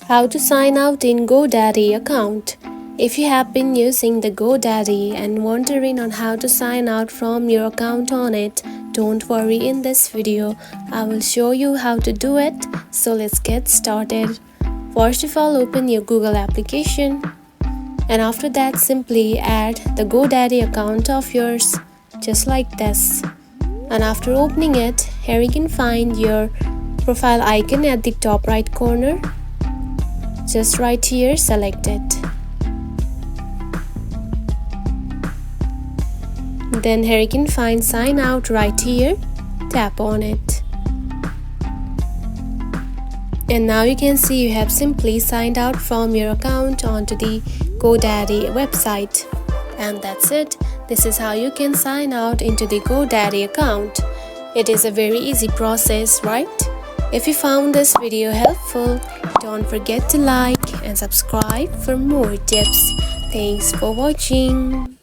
How to sign out in Godaddy account. If you have been using the Godaddy and wondering on how to sign out from your account on it, don't worry, in this video I will show you how to do it. So let's get started. First of all, open your Google application and after that simply add the Godaddy account of yours just like this. And after opening it, here you can find your profile icon at the top right corner. Just right here, select it. Then here you can find sign out right here. Tap on it. And now you can see you have simply signed out from your account onto the Godaddy website. And that's it. This is how you can sign out into the Godaddy account. It is a very easy process, right? If you found this video helpful, don't forget to like and subscribe for more tips. Thanks for watching.